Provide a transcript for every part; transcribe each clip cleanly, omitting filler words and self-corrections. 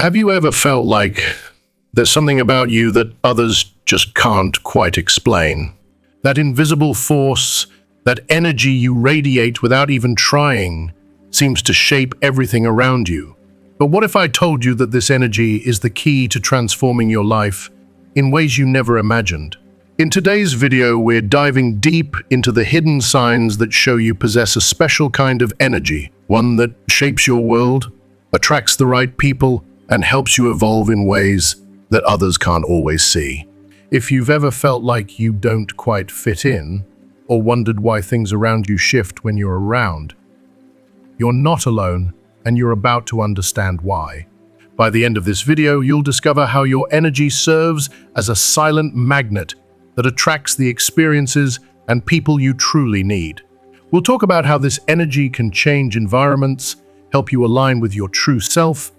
Have you ever felt like there's something about you that others just can't quite explain? That invisible force, that energy you radiate without even trying, seems to shape everything around you. But what if I told you that this energy is the key to transforming your life in ways you never imagined? In today's video, we're diving deep into the hidden signs that show you possess a special kind of energy, one that shapes your world, attracts the right people, and helps you evolve in ways that others can't always see. If you've ever felt like you don't quite fit in, or wondered why things around you shift when you're around, you're not alone, and you're about to understand why. By the end of this video, you'll discover how your energy serves as a silent magnet that attracts the experiences and people you truly need. We'll talk about how this energy can change environments, help you align with your true self,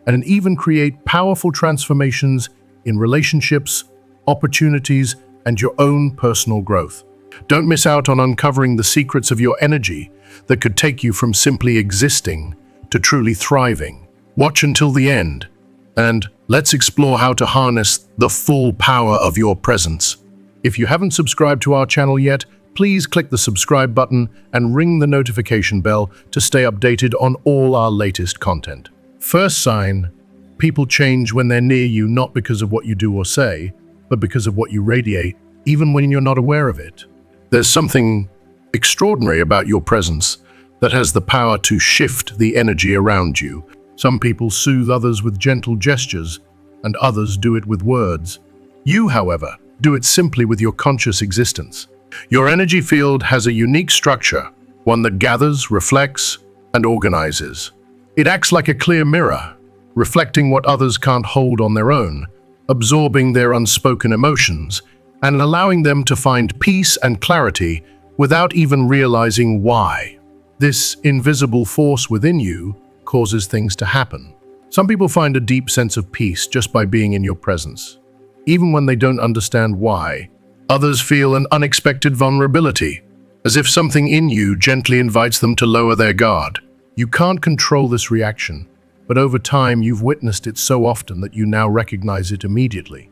and even create powerful transformations in relationships, opportunities, and your own personal growth. Don't miss out on uncovering the secrets of your energy that could take you from simply existing to truly thriving. Watch until the end, and let's explore how to harness the full power of your presence. If you haven't subscribed to our channel yet, please click the subscribe button and ring the notification bell to stay updated on all our latest content. First sign: people change when they're near you, not because of what you do or say, but because of what you radiate, even when you're not aware of it. There's something extraordinary about your presence that has the power to shift the energy around you. Some people soothe others with gentle gestures, and others do it with words. You, however, do it simply with your conscious existence. Your energy field has a unique structure, one that gathers, reflects, and organizes. It acts like a clear mirror, reflecting what others can't hold on their own, absorbing their unspoken emotions, and allowing them to find peace and clarity without even realizing why. This invisible force within you causes things to happen. Some people find a deep sense of peace just by being in your presence, even when they don't understand why. Others feel an unexpected vulnerability, as if something in you gently invites them to lower their guard. You can't control this reaction, but over time you've witnessed it so often that you now recognize it immediately.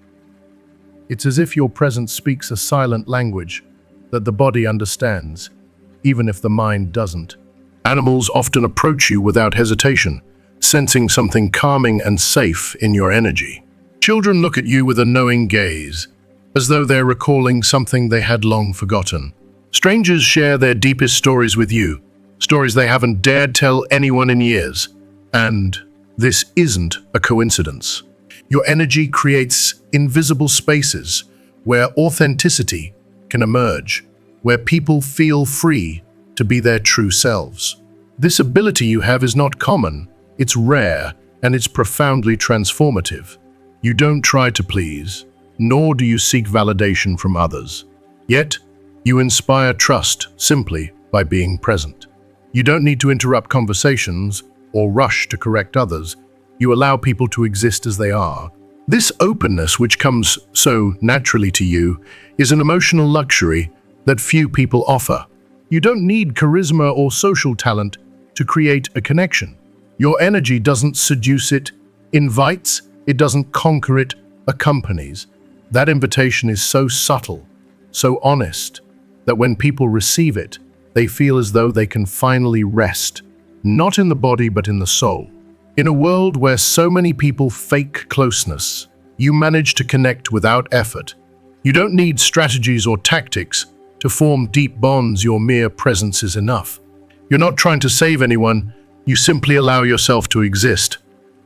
It's as if your presence speaks a silent language that the body understands, even if the mind doesn't. Animals often approach you without hesitation, sensing something calming and safe in your energy. Children look at you with a knowing gaze, as though they're recalling something they had long forgotten. Strangers share their deepest stories with you, stories they haven't dared tell anyone in years. And this isn't a coincidence. Your energy creates invisible spaces where authenticity can emerge, where people feel free to be their true selves. This ability you have is not common, it's rare, and it's profoundly transformative. You don't try to please, nor do you seek validation from others. Yet, you inspire trust simply by being present. You don't need to interrupt conversations or rush to correct others. You allow people to exist as they are. This openness, which comes so naturally to you, is an emotional luxury that few people offer. You don't need charisma or social talent to create a connection. Your energy doesn't seduce, it invites. It doesn't conquer, it accompanies. That invitation is so subtle, so honest, that when people receive it, they feel as though they can finally rest, not in the body but in the soul. In a world where so many people fake closeness, you manage to connect without effort. You don't need strategies or tactics to form deep bonds. Your mere presence is enough. You're not trying to save anyone, you simply allow yourself to exist.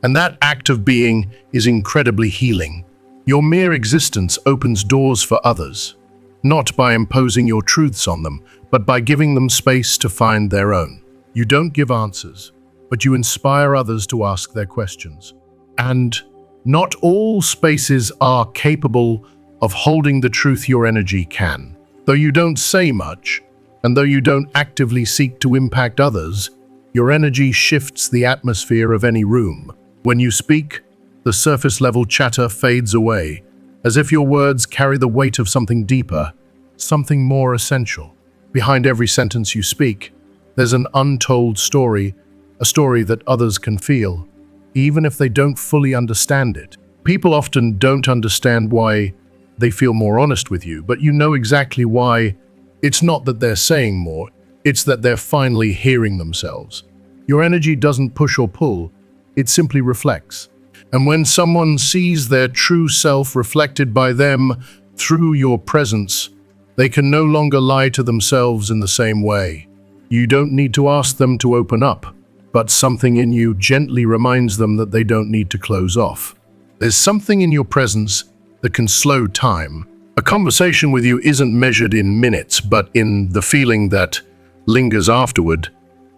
And that act of being is incredibly healing. Your mere existence opens doors for others, not by imposing your truths on them, but by giving them space to find their own. You don't give answers, but you inspire others to ask their questions. And not all spaces are capable of holding the truth your energy can. Though you don't say much, and though you don't actively seek to impact others, your energy shifts the atmosphere of any room. When you speak, the surface-level chatter fades away, as if your words carry the weight of something deeper, something more essential. Behind every sentence you speak, there's an untold story, a story that others can feel, even if they don't fully understand it. People often don't understand why they feel more honest with you, but you know exactly why. It's not that they're saying more, it's that they're finally hearing themselves. Your energy doesn't push or pull, it simply reflects. And when someone sees their true self reflected by them through your presence, they can no longer lie to themselves in the same way. You don't need to ask them to open up, but something in you gently reminds them that they don't need to close off. There's something in your presence that can slow time. A conversation with you isn't measured in minutes, but in the feeling that lingers afterward,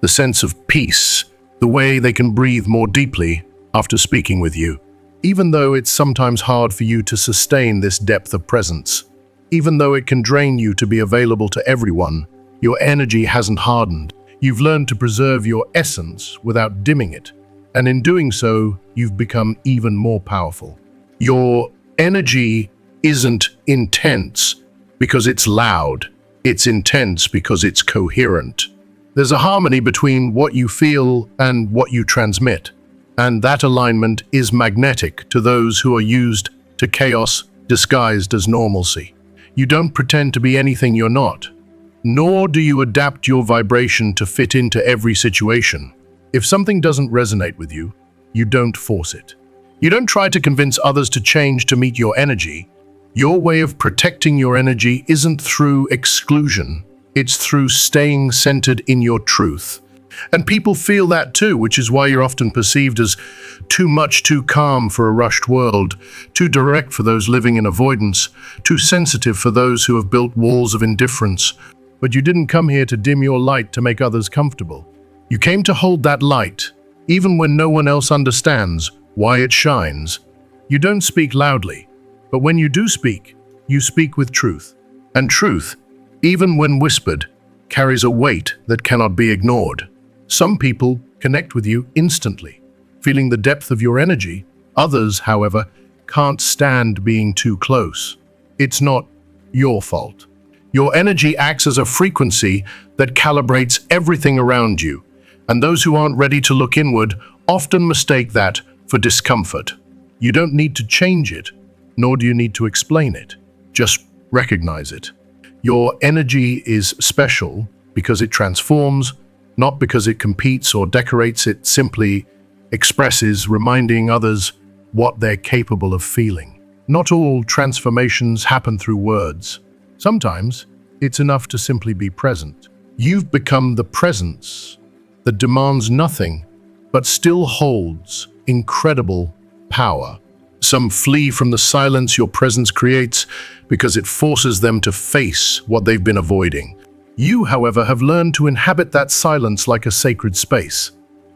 the sense of peace, the way they can breathe more deeply after speaking with you. Even though it's sometimes hard for you to sustain this depth of presence, even though it can drain you to be available to everyone, your energy hasn't hardened. You've learned to preserve your essence without dimming it. And in doing so, you've become even more powerful. Your energy isn't intense because it's loud. It's intense because it's coherent. There's a harmony between what you feel and what you transmit. And that alignment is magnetic to those who are used to chaos disguised as normalcy. You don't pretend to be anything you're not, nor do you adapt your vibration to fit into every situation. If something doesn't resonate with you, you don't force it. You don't try to convince others to change to meet your energy. Your way of protecting your energy isn't through exclusion, it's through staying centered in your truth. And people feel that too, which is why you're often perceived as too much, too calm for a rushed world, too direct for those living in avoidance, too sensitive for those who have built walls of indifference. But you didn't come here to dim your light to make others comfortable. You came to hold that light, even when no one else understands why it shines. You don't speak loudly, but when you do speak, you speak with truth. And truth, even when whispered, carries a weight that cannot be ignored. Some people connect with you instantly, feeling the depth of your energy. Others, however, can't stand being too close. It's not your fault. Your energy acts as a frequency that calibrates everything around you, and those who aren't ready to look inward often mistake that for discomfort. You don't need to change it, nor do you need to explain it. Just recognize it. Your energy is special because it transforms, not because it competes or decorates. It simply expresses, reminding others what they're capable of feeling. Not all transformations happen through words. Sometimes it's enough to simply be present. You've become the presence that demands nothing, but still holds incredible power. Some flee from the silence your presence creates because it forces them to face what they've been avoiding. You, however, have learned to inhabit that silence like a sacred space.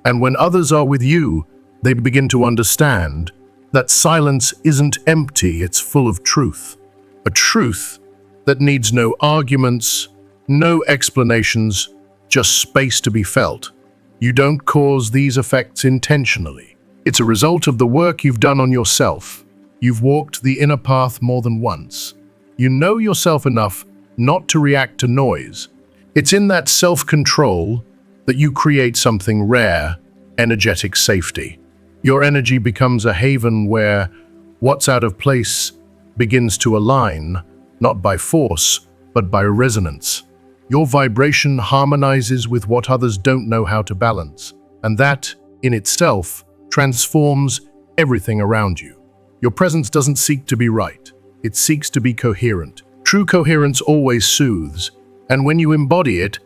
And when others are with you, they begin to understand that silence isn't empty, it's full of truth. A truth that needs no arguments, no explanations, just space to be felt. You don't cause these effects intentionally. It's a result of the work you've done on yourself. You've walked the inner path more than once. You know yourself enough not to react to noise. It's in that self-control that you create something rare, energetic safety. Your energy becomes a haven where what's out of place begins to align, not by force, but by resonance. Your vibration harmonizes with what others don't know how to balance, and that, in itself, transforms everything around you. Your presence doesn't seek to be right, it seeks to be coherent. True coherence always soothes, and when you embody it,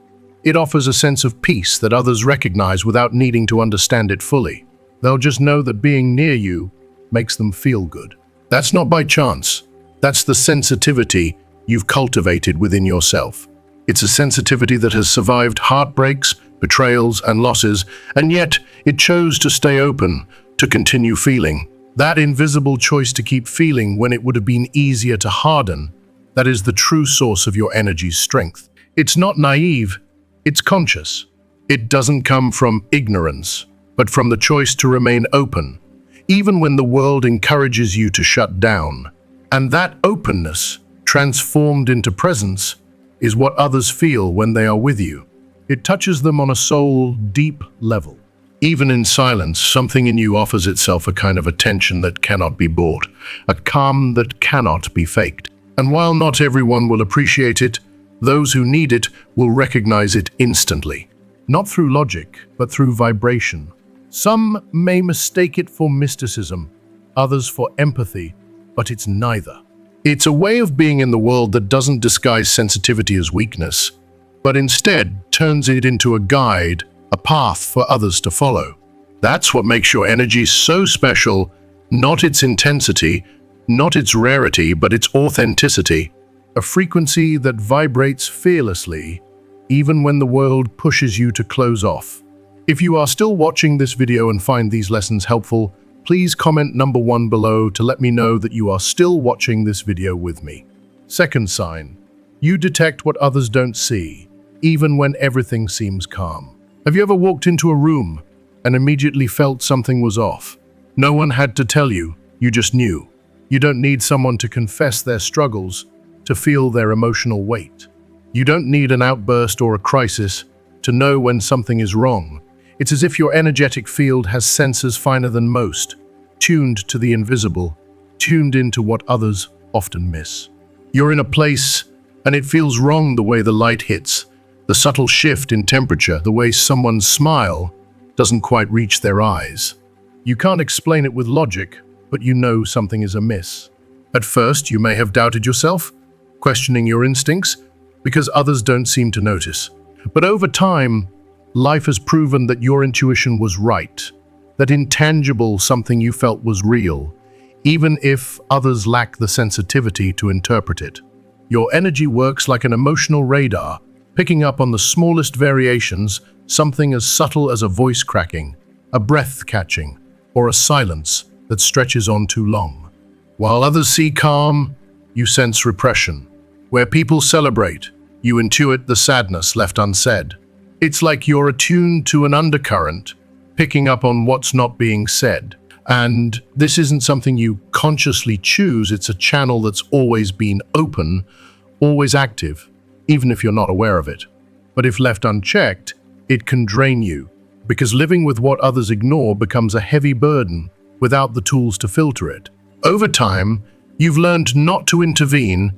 it offers a sense of peace that others recognize without needing to understand it fully. They'll just know that being near you makes them feel good. That's not by chance. That's the sensitivity you've cultivated within yourself. It's a sensitivity that has survived heartbreaks, betrayals, and losses, and yet it chose to stay open, to continue feeling. That invisible choice to keep feeling when it would have been easier to harden, that is the true source of your energy's strength. It's not naive, it's conscious. It doesn't come from ignorance, but from the choice to remain open, even when the world encourages you to shut down. And that openness, transformed into presence, is what others feel when they are with you. It touches them on a soul deep level. Even in silence, something in you offers itself a kind of attention that cannot be bought, a calm that cannot be faked. And while not everyone will appreciate it, those who need it will recognize it instantly. Not through logic, but through vibration. Some may mistake it for mysticism, others for empathy, but it's neither. It's a way of being in the world that doesn't disguise sensitivity as weakness, but instead turns it into a guide, a path for others to follow. That's what makes your energy so special, not its intensity, not its rarity, but its authenticity. A frequency that vibrates fearlessly, even when the world pushes you to close off. If you are still watching this video and find these lessons helpful, please comment number 1 below to let me know that you are still watching this video with me. Second sign, you detect what others don't see, even when everything seems calm. Have you ever walked into a room and immediately felt something was off? No one had to tell you, you just knew. You don't need someone to confess their struggles to feel their emotional weight. You don't need an outburst or a crisis to know when something is wrong. It's as if your energetic field has sensors finer than most, tuned to the invisible, tuned into what others often miss. You're in a place and it feels wrong the way the light hits, the subtle shift in temperature, the way someone's smile doesn't quite reach their eyes. You can't explain it with logic, but you know something is amiss. At first, you may have doubted yourself, questioning your instincts, because others don't seem to notice. But over time, life has proven that your intuition was right, that intangible something you felt was real, even if others lack the sensitivity to interpret it. Your energy works like an emotional radar, picking up on the smallest variations, something as subtle as a voice cracking, a breath catching, or a silence that stretches on too long. While others see calm, you sense repression. Where people celebrate, you intuit the sadness left unsaid. It's like you're attuned to an undercurrent, picking up on what's not being said. And this isn't something you consciously choose, it's a channel that's always been open, always active, even if you're not aware of it. But if left unchecked, it can drain you, because living with what others ignore becomes a heavy burden without the tools to filter it. Over time, you've learned not to intervene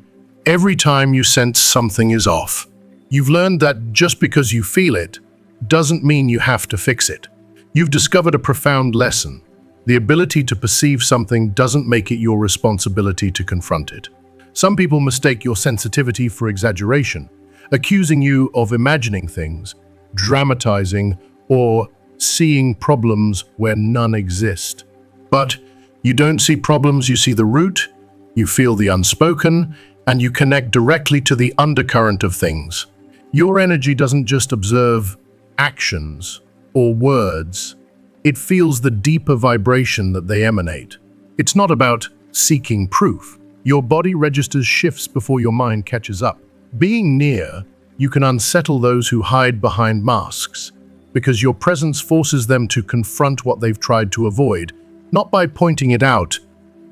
every time you sense something is off. You've learned that just because you feel it doesn't mean you have to fix it. You've discovered a profound lesson. The ability to perceive something doesn't make it your responsibility to confront it. Some people mistake your sensitivity for exaggeration, accusing you of imagining things, dramatizing, or seeing problems where none exist. But you don't see problems, you see the root, you feel the unspoken, and you connect directly to the undercurrent of things. Your energy doesn't just observe actions or words, it feels the deeper vibration that they emanate. It's not about seeking proof. Your body registers shifts before your mind catches up. Being near, you can unsettle those who hide behind masks, because your presence forces them to confront what they've tried to avoid, not by pointing it out,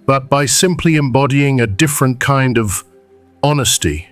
but by simply embodying a different kind of honesty,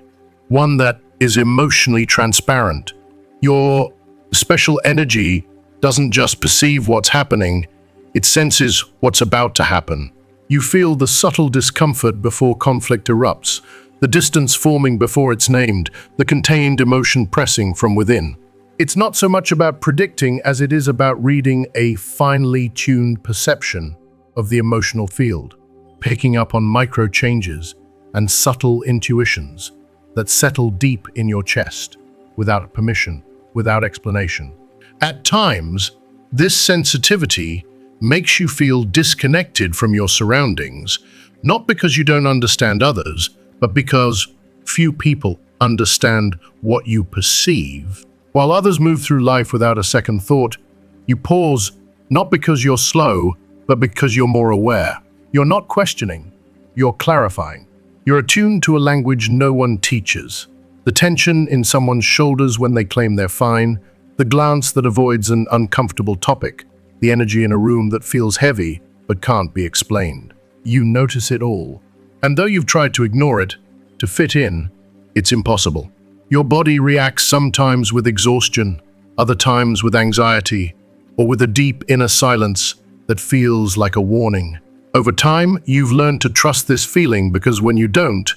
one that is emotionally transparent. Your special energy doesn't just perceive what's happening, it senses what's about to happen. You feel the subtle discomfort before conflict erupts, the distance forming before it's named, the contained emotion pressing from within. It's not so much about predicting as it is about reading a finely tuned perception of the emotional field, picking up on micro changes and subtle intuitions that settle deep in your chest, without permission, without explanation. At times, this sensitivity makes you feel disconnected from your surroundings, not because you don't understand others, but because few people understand what you perceive. While others move through life without a second thought, you pause, not because you're slow, but because you're more aware. You're not questioning, you're clarifying. You're attuned to a language no one teaches. The tension in someone's shoulders when they claim they're fine, the glance that avoids an uncomfortable topic, the energy in a room that feels heavy but can't be explained. You notice it all. And though you've tried to ignore it, to fit in, it's impossible. Your body reacts sometimes with exhaustion, other times with anxiety, or with a deep inner silence that feels like a warning. Over time, you've learned to trust this feeling because when you don't,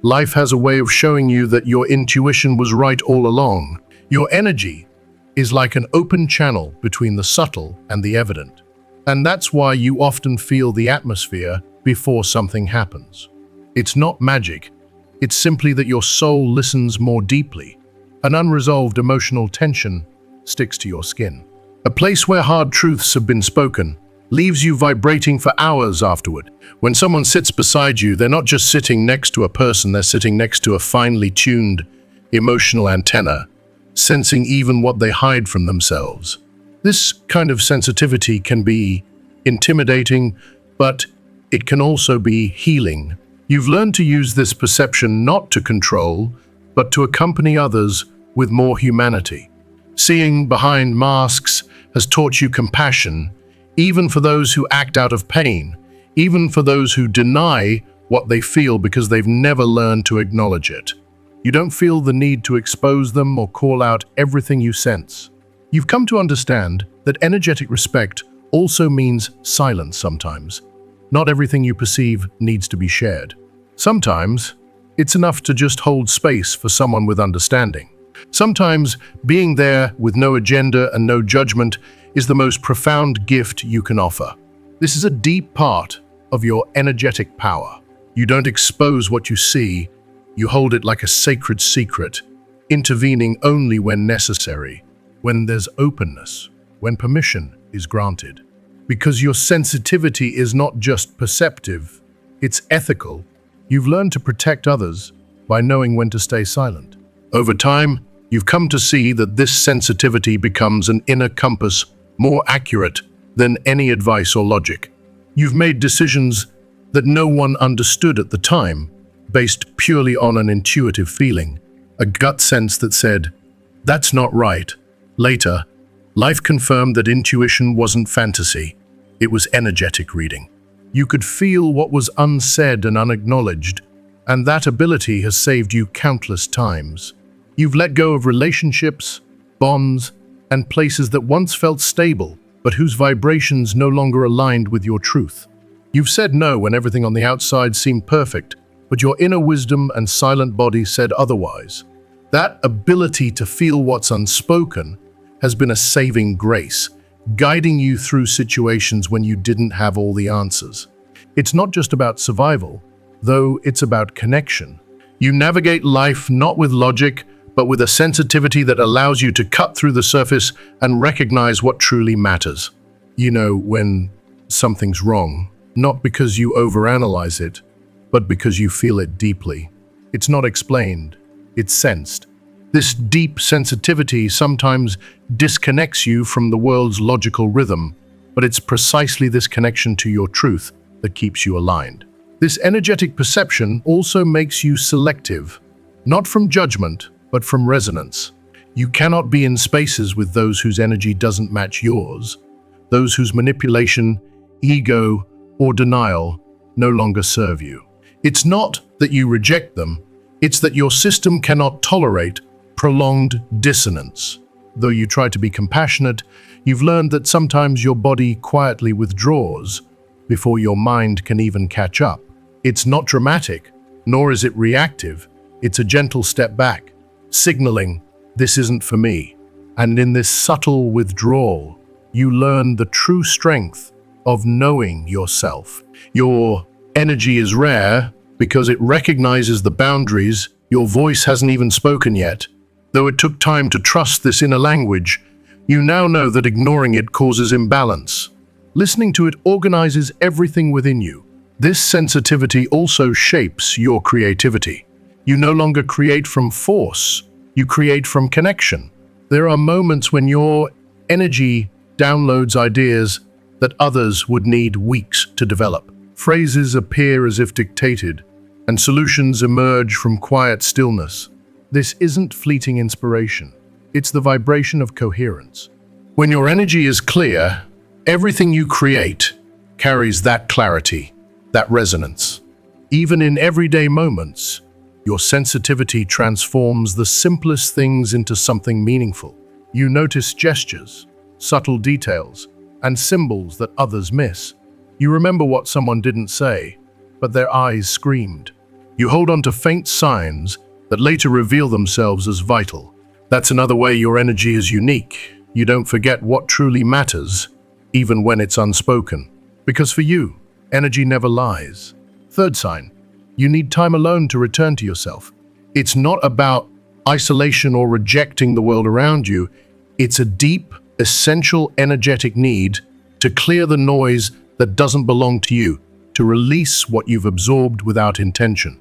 life has a way of showing you that your intuition was right all along. Your energy is like an open channel between the subtle and the evident. And that's why you often feel the atmosphere before something happens. It's not magic. It's simply that your soul listens more deeply. An unresolved emotional tension sticks to your skin. A place where hard truths have been spoken leaves you vibrating for hours afterward. When someone sits beside you, they're not just sitting next to a person, they're sitting next to a finely tuned emotional antenna, sensing even what they hide from themselves. This kind of sensitivity can be intimidating, but it can also be healing. You've learned to use this perception not to control, but to accompany others with more humanity. Seeing behind masks has taught you compassion, even for those who act out of pain, even for those who deny what they feel because they've never learned to acknowledge it. You don't feel the need to expose them or call out everything you sense. You've come to understand that energetic respect also means silence sometimes. Not everything you perceive needs to be shared. Sometimes, it's enough to just hold space for someone with understanding. Sometimes, being there with no agenda and no judgment is the most profound gift you can offer. This is a deep part of your energetic power. You don't expose what you see, you hold it like a sacred secret, intervening only when necessary, when there's openness, when permission is granted. Because your sensitivity is not just perceptive, it's ethical. You've learned to protect others by knowing when to stay silent. Over time, you've come to see that this sensitivity becomes an inner compass more accurate than any advice or logic. You've made decisions that no one understood at the time, based purely on an intuitive feeling, a gut sense that said, "That's not right." Later, life confirmed that intuition wasn't fantasy, it was energetic reading. You could feel what was unsaid and unacknowledged, and that ability has saved you countless times. You've let go of relationships, bonds, and places that once felt stable, but whose vibrations no longer aligned with your truth. You've said no when everything on the outside seemed perfect, but your inner wisdom and silent body said otherwise. That ability to feel what's unspoken has been a saving grace, guiding you through situations when you didn't have all the answers. It's not just about survival, though it's about connection. You navigate life not with logic, but with a sensitivity that allows you to cut through the surface and recognize what truly matters. You know when something's wrong, not because you overanalyze it, but because you feel it deeply. It's not explained, it's sensed. This deep sensitivity sometimes disconnects you from the world's logical rhythm, but it's precisely this connection to your truth that keeps you aligned. This energetic perception also makes you selective, not from judgment, but from resonance. You cannot be in spaces with those whose energy doesn't match yours, those whose manipulation, ego, or denial no longer serve you. It's not that you reject them, it's that your system cannot tolerate prolonged dissonance. Though you try to be compassionate, you've learned that sometimes your body quietly withdraws before your mind can even catch up. It's not dramatic, nor is it reactive. It's a gentle step back, signaling, "This isn't for me." And in this subtle withdrawal, you learn the true strength of knowing yourself. Your energy is rare because it recognizes the boundaries your voice hasn't even spoken yet. Though it took time to trust this inner language, you now know that ignoring it causes imbalance. Listening to it organizes everything within you. This sensitivity also shapes your creativity. You no longer create from force, you create from connection. There are moments when your energy downloads ideas that others would need weeks to develop. Phrases appear as if dictated, and solutions emerge from quiet stillness. This isn't fleeting inspiration. It's the vibration of coherence. When your energy is clear, everything you create carries that clarity, that resonance. Even in everyday moments, your sensitivity transforms the simplest things into something meaningful. You notice gestures, subtle details, and symbols that others miss. You remember what someone didn't say, but their eyes screamed. You hold on to faint signs that later reveal themselves as vital. That's another way your energy is unique. You don't forget what truly matters, even when it's unspoken. Because for you, energy never lies. Third sign, you need time alone to return to yourself. It's not about isolation or rejecting the world around you. It's a deep, essential energetic need to clear the noise that doesn't belong to you, to release what you've absorbed without intention,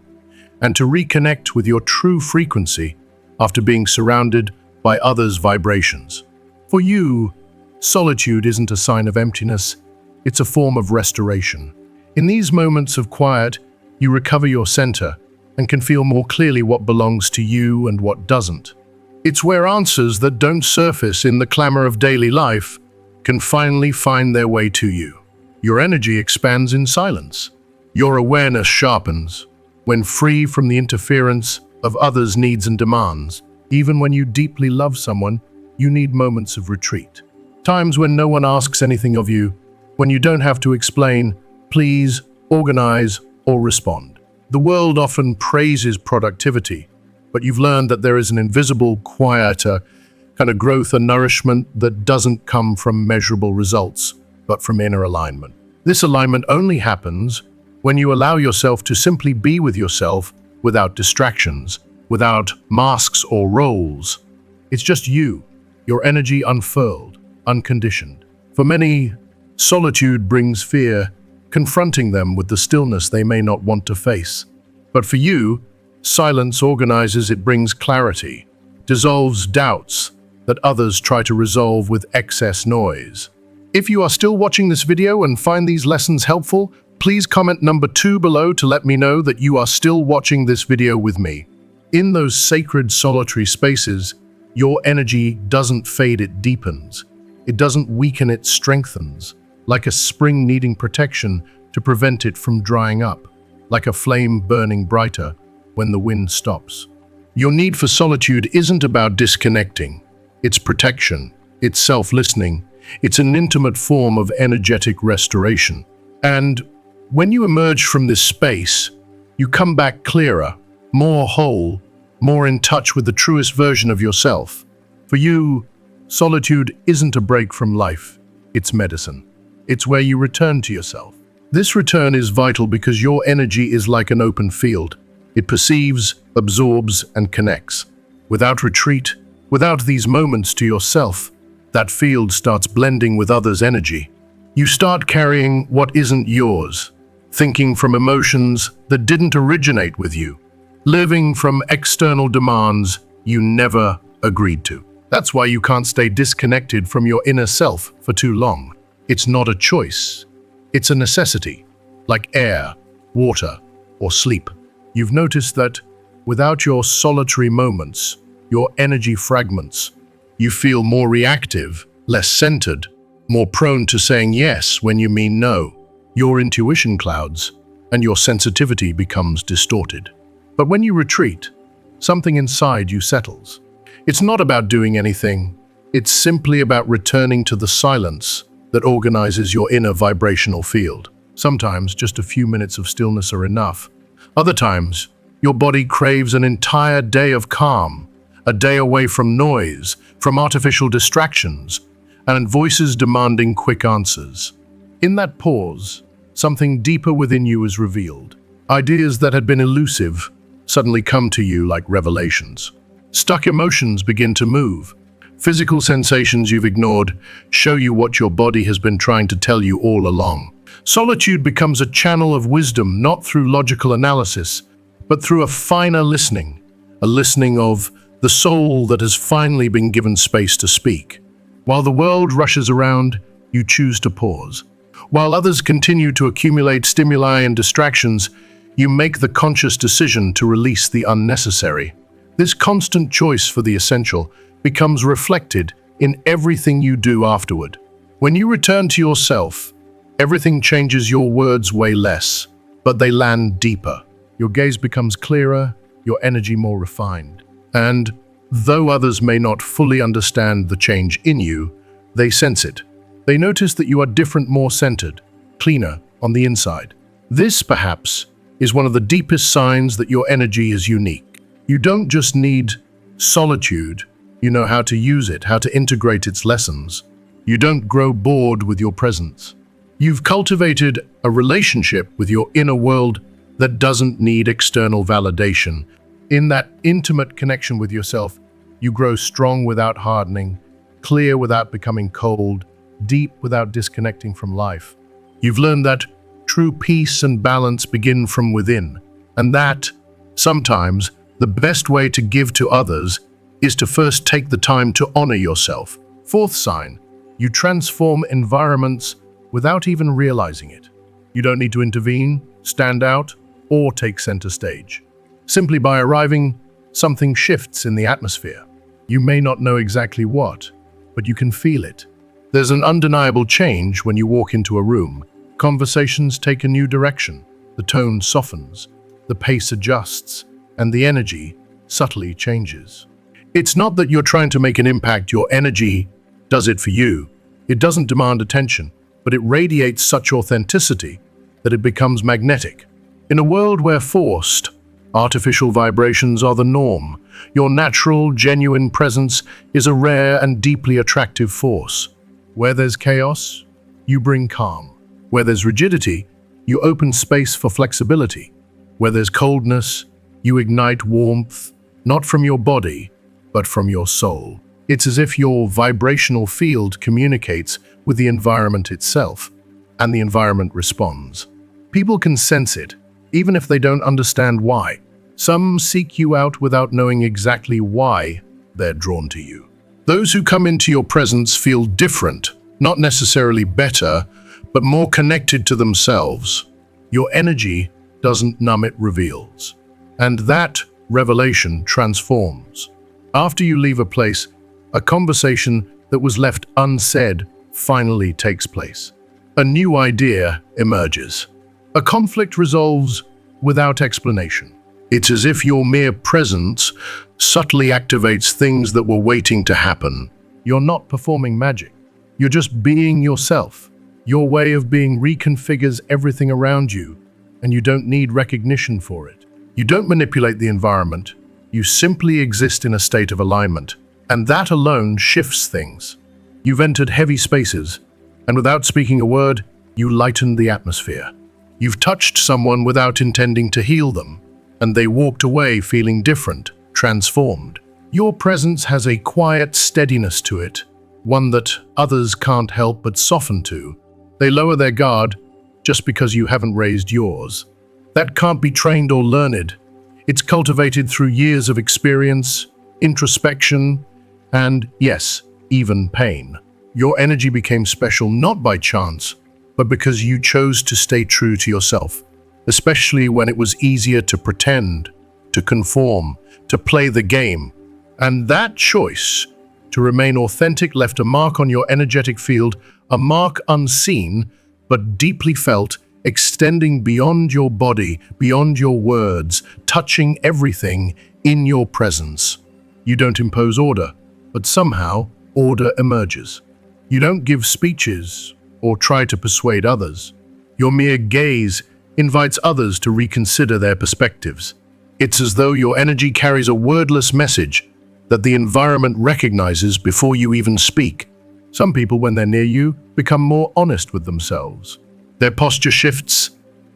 and to reconnect with your true frequency after being surrounded by others' vibrations. For you, solitude isn't a sign of emptiness, it's a form of restoration. In these moments of quiet, you recover your center and can feel more clearly what belongs to you and what doesn't. It's where answers that don't surface in the clamor of daily life can finally find their way to you. Your energy expands in silence. Your awareness sharpens when free from the interference of others' needs and demands. Even when you deeply love someone, you need moments of retreat. Times when no one asks anything of you, when you don't have to explain, please, organize, or respond. The world often praises productivity, but you've learned that there is an invisible, quieter kind of growth and nourishment that doesn't come from measurable results, but from inner alignment. This alignment only happens when you allow yourself to simply be with yourself without distractions, without masks or roles. It's just you, your energy unfurled, unconditioned. For many, solitude brings fear, confronting them with the stillness they may not want to face. But for you, silence organizes, it brings clarity, dissolves doubts that others try to resolve with excess noise. If you are still watching this video and find these lessons helpful, please comment number 2 below to let me know that you are still watching this video with me. In those sacred solitary spaces, your energy doesn't fade, it deepens. It doesn't weaken, it strengthens, like a spring needing protection to prevent it from drying up, like a flame burning brighter when the wind stops. Your need for solitude isn't about disconnecting. It's protection, it's self-listening, it's an intimate form of energetic restoration. And when you emerge from this space, you come back clearer, more whole, more in touch with the truest version of yourself. For you, solitude isn't a break from life, it's medicine. It's where you return to yourself. This return is vital because your energy is like an open field. It perceives, absorbs, and connects. Without retreat, without these moments to yourself, that field starts blending with others' energy. You start carrying what isn't yours, thinking from emotions that didn't originate with you, living from external demands you never agreed to. That's why you can't stay disconnected from your inner self for too long. It's not a choice. It's a necessity, like air, water, or sleep. You've noticed that without your solitary moments, your energy fragments, you feel more reactive, less centered, more prone to saying yes when you mean no. Your intuition clouds, and your sensitivity becomes distorted. But when you retreat, something inside you settles. It's not about doing anything. It's simply about returning to the silence that organizes your inner vibrational field. Sometimes just a few minutes of stillness are enough. Other times, your body craves an entire day of calm, a day away from noise, from artificial distractions, and voices demanding quick answers. In that pause, something deeper within you is revealed. Ideas that had been elusive suddenly come to you like revelations. Stuck emotions begin to move. Physical sensations you've ignored show you what your body has been trying to tell you all along. Solitude becomes a channel of wisdom, not through logical analysis, but through a finer listening, a listening of the soul that has finally been given space to speak. While the world rushes around, you choose to pause. While others continue to accumulate stimuli and distractions, you make the conscious decision to release the unnecessary. This constant choice for the essential becomes reflected in everything you do afterward. When you return to yourself, everything changes. Your words weigh less, but they land deeper. Your gaze becomes clearer, your energy more refined. And though others may not fully understand the change in you, They sense it. They notice that you are different, more centered, cleaner on the inside. This, perhaps, is one of the deepest signs that your energy is unique. You don't just need solitude, you know how to use it, how to integrate its lessons. You don't grow bored with your presence. You've cultivated a relationship with your inner world that doesn't need external validation. In that intimate connection with yourself, you grow strong without hardening, clear without becoming cold, deep without disconnecting from life. You've learned that true peace and balance begin from within, and that, sometimes, the best way to give to others is to first take the time to honor yourself. Fourth sign, you transform environments without even realizing it. You don't need to intervene, stand out, or take center stage. Simply by arriving, something shifts in the atmosphere. You may not know exactly what, but you can feel it. There's an undeniable change when you walk into a room. Conversations take a new direction. The tone softens, the pace adjusts, and the energy subtly changes. It's not that you're trying to make an impact. Your energy does it for you. It doesn't demand attention, but it radiates such authenticity that it becomes magnetic. In a world where forced, artificial vibrations are the norm, your natural, genuine presence is a rare and deeply attractive force. Where there's chaos, you bring calm. Where there's rigidity, you open space for flexibility. Where there's coldness, you ignite warmth, not from your body, but from your soul. It's as if your vibrational field communicates with the environment itself, and the environment responds. People can sense it, even if they don't understand why. Some seek you out without knowing exactly why they're drawn to you. Those who come into your presence feel different, not necessarily better, but more connected to themselves. Your energy doesn't numb, it reveals. And that revelation transforms. After you leave a place, a conversation that was left unsaid finally takes place. A new idea emerges. A conflict resolves without explanation. It's as if your mere presence subtly activates things that were waiting to happen. You're not performing magic. You're just being yourself. Your way of being reconfigures everything around you, and you don't need recognition for it. You don't manipulate the environment. You simply exist in a state of alignment, and that alone shifts things. You've entered heavy spaces, and without speaking a word, you lightened the atmosphere. You've touched someone without intending to heal them, and they walked away feeling different, transformed. Your presence has a quiet steadiness to it, one that others can't help but soften to. They lower their guard just because you haven't raised yours. That can't be trained or learned. It's cultivated through years of experience, introspection, and, yes, even pain. Your energy became special not by chance, but because you chose to stay true to yourself, especially when it was easier to pretend, to conform, to play the game. And that choice to remain authentic left a mark on your energetic field, a mark unseen but deeply felt, extending beyond your body, beyond your words, touching everything in your presence. You don't impose order, but somehow order emerges. You don't give speeches or try to persuade others. Your mere gaze invites others to reconsider their perspectives. It's as though your energy carries a wordless message that the environment recognizes before you even speak. Some people, when they're near you, become more honest with themselves. Their posture shifts,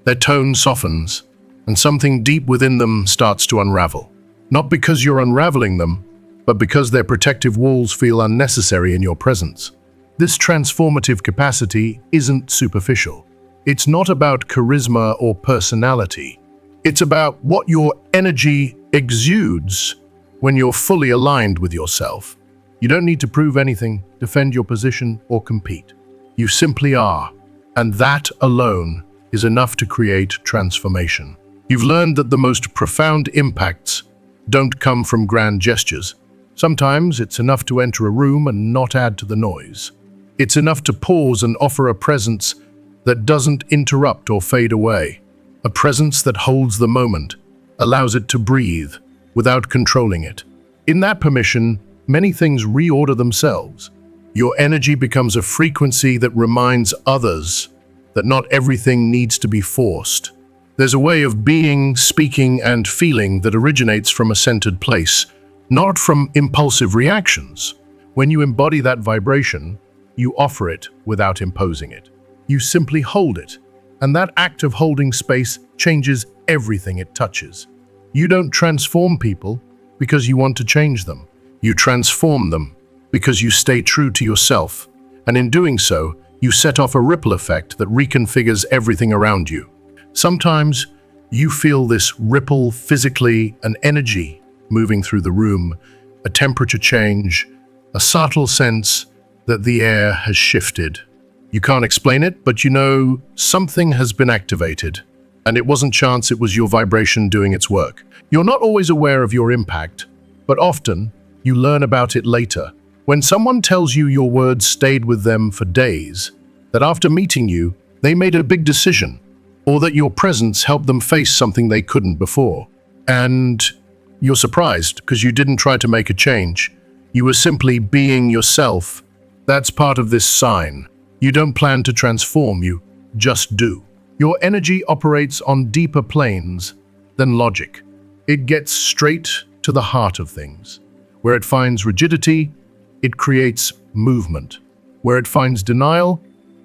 their tone softens, and something deep within them starts to unravel. Not because you're unraveling them, but because their protective walls feel unnecessary in your presence. This transformative capacity isn't superficial. It's not about charisma or personality. It's about what your energy exudes when you're fully aligned with yourself. You don't need to prove anything, defend your position, or compete. You simply are, and that alone is enough to create transformation. You've learned that the most profound impacts don't come from grand gestures. Sometimes it's enough to enter a room and not add to the noise. It's enough to pause and offer a presence that doesn't interrupt or fade away. A presence that holds the moment, allows it to breathe without controlling it. In that permission, many things reorder themselves. Your energy becomes a frequency that reminds others that not everything needs to be forced. There's a way of being, speaking, and feeling that originates from a centered place, not from impulsive reactions. When you embody that vibration, you offer it without imposing it. You simply hold it, and that act of holding space changes everything it touches. You don't transform people because you want to change them. You transform them because you stay true to yourself, and in doing so, you set off a ripple effect that reconfigures everything around you. Sometimes you feel this ripple physically, an energy moving through the room, a temperature change, a subtle sense that the air has shifted. You can't explain it, but you know something has been activated, and it wasn't chance, it was your vibration doing its work. You're not always aware of your impact, but often you learn about it later. When someone tells you your words stayed with them for days, that after meeting you, they made a big decision, or that your presence helped them face something they couldn't before. And you're surprised because you didn't try to make a change. You were simply being yourself. That's part of this sign. You don't plan to transform, you just do. Your energy operates on deeper planes than logic. It gets straight to the heart of things. Where it finds rigidity, it creates movement. Where it finds denial,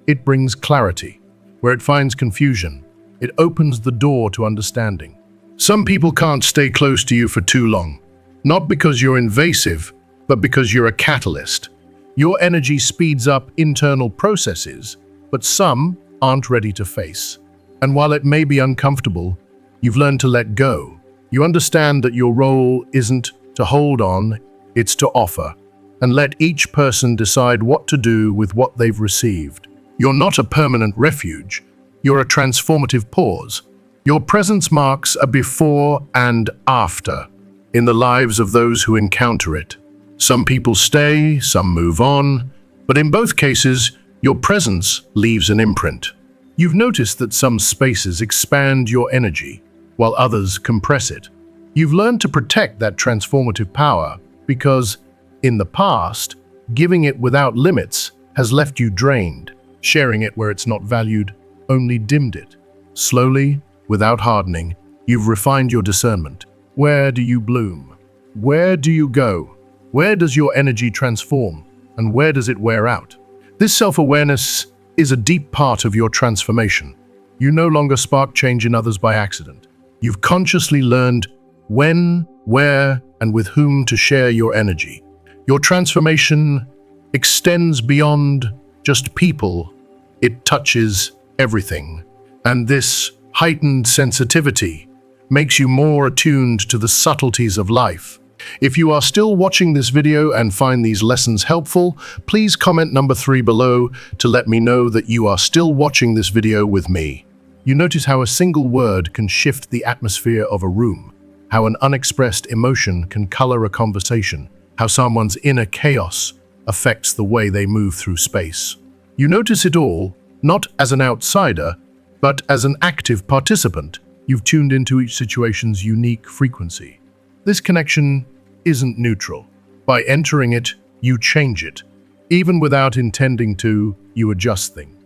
it brings clarity. Where it finds confusion, it opens the door to understanding. Some people can't stay close to you for too long, not because you're invasive, but because you're a catalyst. Your energy speeds up internal processes, but some aren't ready to face. And while it may be uncomfortable, you've learned to let go. You understand that your role isn't to hold on, it's to offer, and let each person decide what to do with what they've received. You're not a permanent refuge, you're a transformative pause. Your presence marks a before and after in the lives of those who encounter it. Some people stay, some move on, but in both cases, your presence leaves an imprint. You've noticed that some spaces expand your energy, while others compress it. You've learned to protect that transformative power because, in the past, giving it without limits has left you drained. Sharing it where it's not valued only dimmed it. Slowly, without hardening, you've refined your discernment. Where do you bloom? Where do you go? Where does your energy transform? And where does it wear out? This self-awareness is a deep part of your transformation. You no longer spark change in others by accident. You've consciously learned when, where, and with whom to share your energy. Your transformation extends beyond just people. It touches everything. And this heightened sensitivity makes you more attuned to the subtleties of life. If you are still watching this video and find these lessons helpful, please comment number 3 below to let me know that you are still watching this video with me. You notice how a single word can shift the atmosphere of a room, how an unexpressed emotion can color a conversation, how someone's inner chaos affects the way they move through space. You notice it all, not as an outsider, but as an active participant. You've tuned into each situation's unique frequency. This connection isn't neutral. By entering it, you change it. Even without intending to, you adjust things.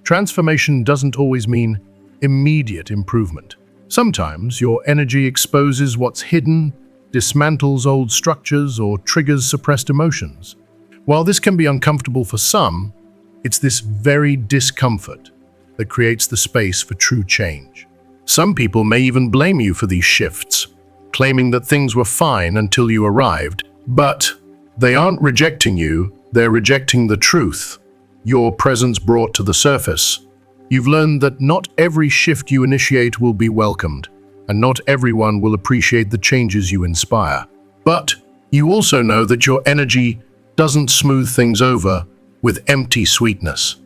Transformation doesn't always mean immediate improvement. Sometimes your energy exposes what's hidden, dismantles old structures, or triggers suppressed emotions. While this can be uncomfortable for some, it's this very discomfort that creates the space for true change. Some people may even blame you for these shifts, claiming that things were fine until you arrived. But they aren't rejecting you, they're rejecting the truth your presence brought to the surface. You've learned that not every shift you initiate will be welcomed, and not everyone will appreciate the changes you inspire. But you also know that your energy doesn't smooth things over with empty sweetness.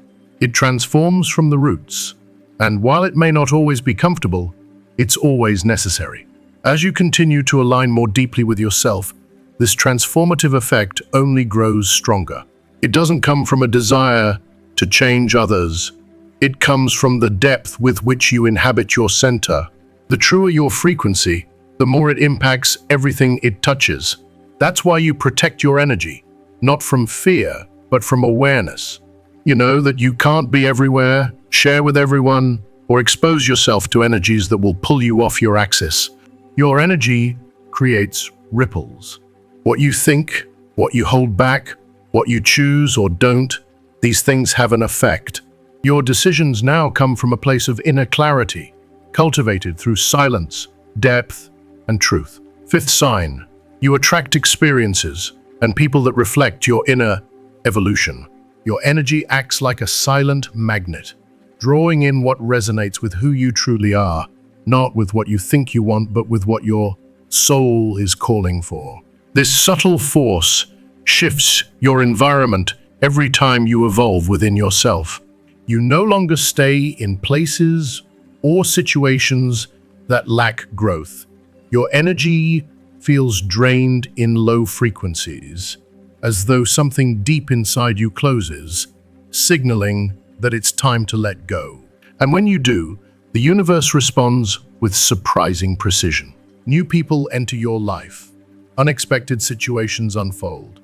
It transforms from the roots, and while it may not always be comfortable, it's always necessary. As you continue to align more deeply with yourself, this transformative effect only grows stronger. It doesn't come from a desire to change others. It comes from the depth with which you inhabit your center. The truer your frequency, the more it impacts everything it touches. That's why you protect your energy, not from fear, but from awareness. You know that you can't be everywhere, share with everyone, or expose yourself to energies that will pull you off your axis. Your energy creates ripples. What you think, what you hold back, what you choose or don't, these things have an effect. Your decisions now come from a place of inner clarity, cultivated through silence, depth, and truth. Fifth sign, you attract experiences and people that reflect your inner evolution. Your energy acts like a silent magnet, drawing in what resonates with who you truly are, not with what you think you want, but with what your soul is calling for. This subtle force shifts your environment every time you evolve within yourself. You no longer stay in places or situations that lack growth. Your energy feels drained in low frequencies, as though something deep inside you closes, signaling that it's time to let go. And when you do, the universe responds with surprising precision. New people enter your life, unexpected situations unfold,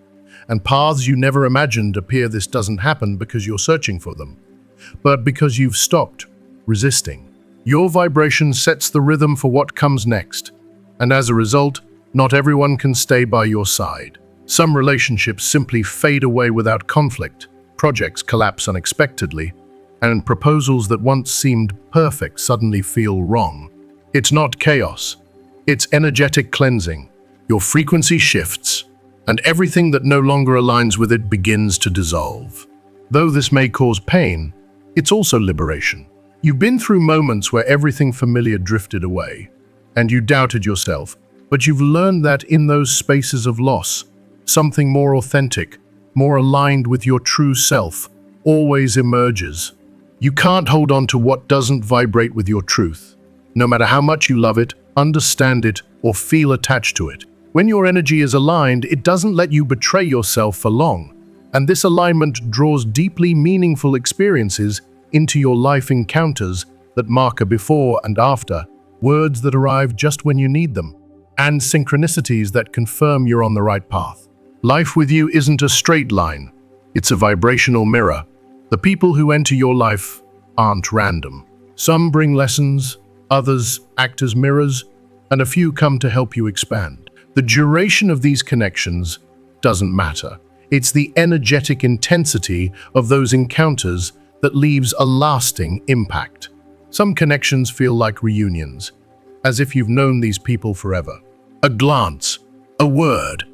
and paths you never imagined appear. This doesn't happen because you're searching for them, but because you've stopped resisting. Your vibration sets the rhythm for what comes next, and as a result, not everyone can stay by your side. Some relationships simply fade away without conflict, projects collapse unexpectedly, and proposals that once seemed perfect suddenly feel wrong. It's not chaos, it's energetic cleansing. Your frequency shifts, and everything that no longer aligns with it begins to dissolve. Though this may cause pain, it's also liberation. You've been through moments where everything familiar drifted away, and you doubted yourself, but you've learned that in those spaces of loss, something more authentic, more aligned with your true self, always emerges. You can't hold on to what doesn't vibrate with your truth, no matter how much you love it, understand it, or feel attached to it. When your energy is aligned, it doesn't let you betray yourself for long, and this alignment draws deeply meaningful experiences into your life, encounters that mark a before and after, words that arrive just when you need them, and synchronicities that confirm you're on the right path. Life with you isn't a straight line, it's a vibrational mirror. The people who enter your life aren't random. Some bring lessons, others act as mirrors, and a few come to help you expand. The duration of these connections doesn't matter. It's the energetic intensity of those encounters that leaves a lasting impact. Some connections feel like reunions, as if you've known these people forever. A glance, a word,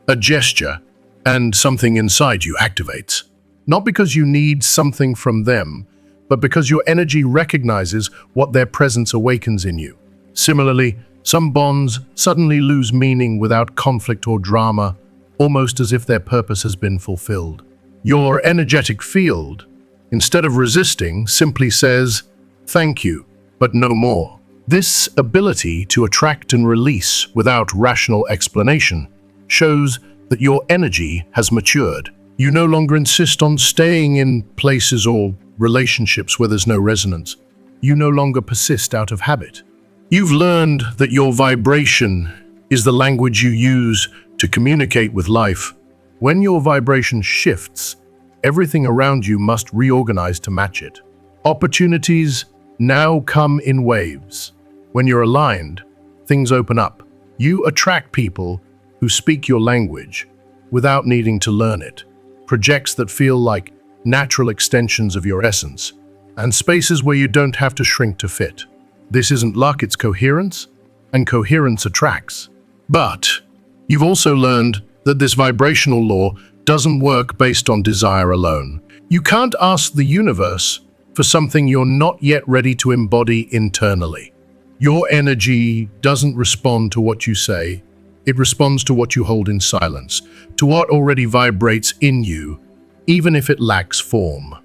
a gesture, and something inside you activates. Not because you need something from them, but because your energy recognizes what their presence awakens in you. Similarly, some bonds suddenly lose meaning without conflict or drama, almost as if their purpose has been fulfilled. Your energetic field, instead of resisting, simply says, "Thank you, but no more." This ability to attract and release without rational explanation shows that your energy has matured. You no longer insist on staying in places or relationships where there's no resonance. You no longer persist out of habit. You've learned that your vibration is the language you use to communicate with life. When your vibration shifts, everything around you must reorganize to match it. Opportunities now come in waves. When you're aligned, things open up. You attract people who speak your language without needing to learn it. Projects that feel like natural extensions of your essence, and spaces where you don't have to shrink to fit. This isn't luck, it's coherence, and coherence attracts. But you've also learned that this vibrational law doesn't work based on desire alone. You can't ask the universe for something you're not yet ready to embody internally. Your energy doesn't respond to what you say, it responds to what you hold in silence, to what already vibrates in you, even if it lacks form.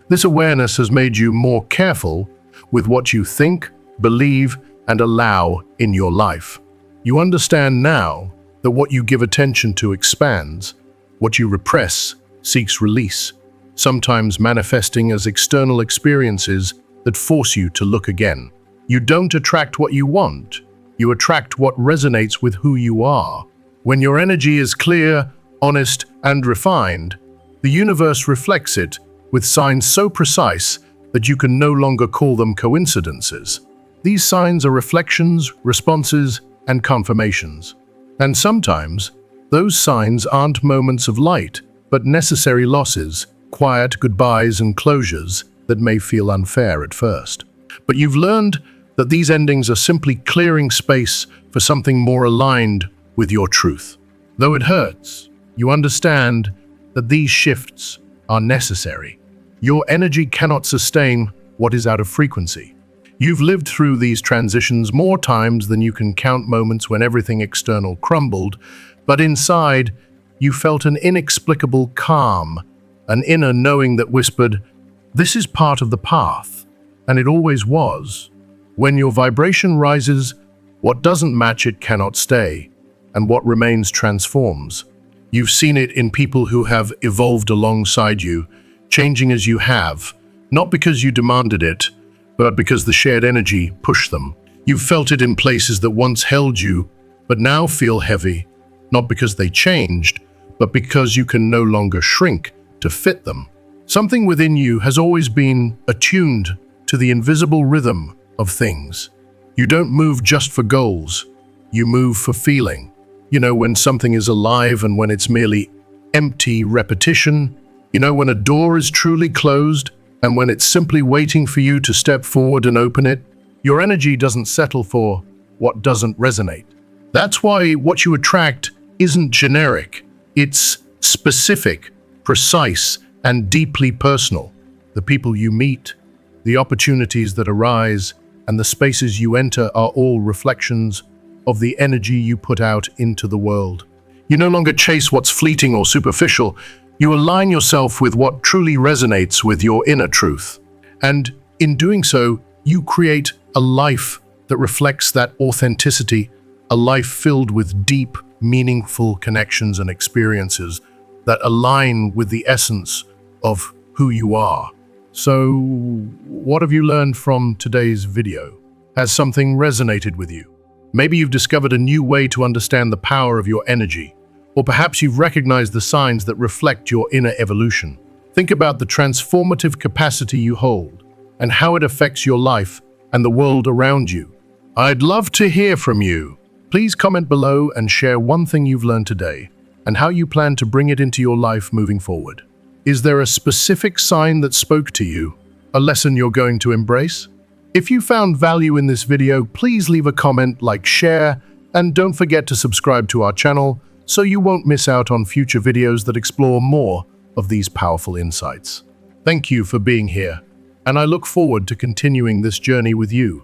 This awareness has made you more careful with what you think, believe, and allow in your life. You understand now that what you give attention to expands, what you repress seeks release, sometimes manifesting as external experiences that force you to look again. You don't attract what you want, you attract what resonates with who you are. When your energy is clear, honest, and refined, The universe reflects it with signs so precise that you can no longer call them coincidences. These signs are reflections, responses, and confirmations. And sometimes, those signs aren't moments of light, but necessary losses, quiet goodbyes and closures that may feel unfair at first. But you've learned that these endings are simply clearing space for something more aligned with your truth. Though it hurts, you understand that these shifts are necessary. Your energy cannot sustain what is out of frequency. You've lived through these transitions more times than you can count, moments when everything external crumbled, but inside, you felt an inexplicable calm, an inner knowing that whispered, "This is part of the path," and it always was. When your vibration rises, what doesn't match it cannot stay, and what remains transforms. You've seen it in people who have evolved alongside you, changing as you have, not because you demanded it, but because the shared energy pushed them. You've felt it in places that once held you, but now feel heavy, not because they changed, but because you can no longer shrink to fit them. Something within you has always been attuned to the invisible rhythm of things. You don't move just for goals, you move for feeling. You know when something is alive and when it's merely empty repetition. You know when a door is truly closed and when it's simply waiting for you to step forward and open it. Your energy doesn't settle for what doesn't resonate. That's why what you attract isn't generic. It's specific, precise, and deeply personal. The people you meet, the opportunities that arise, and the spaces you enter are all reflections of the energy you put out into the world. You no longer chase what's fleeting or superficial. You align yourself with what truly resonates with your inner truth. And in doing so, you create a life that reflects that authenticity, a life filled with deep, meaningful connections and experiences that align with the essence of who you are. So, what have you learned from today's video? Has something resonated with you? Maybe you've discovered a new way to understand the power of your energy. Or perhaps you've recognized the signs that reflect your inner evolution. Think about the transformative capacity you hold and how it affects your life and the world around you. I'd love to hear from you. Please comment below and share one thing you've learned today and how you plan to bring it into your life moving forward. Is there a specific sign that spoke to you? A lesson you're going to embrace? If you found value in this video, please leave a comment, like, share, and don't forget to subscribe to our channel so you won't miss out on future videos that explore more of these powerful insights. Thank you for being here, and I look forward to continuing this journey with you.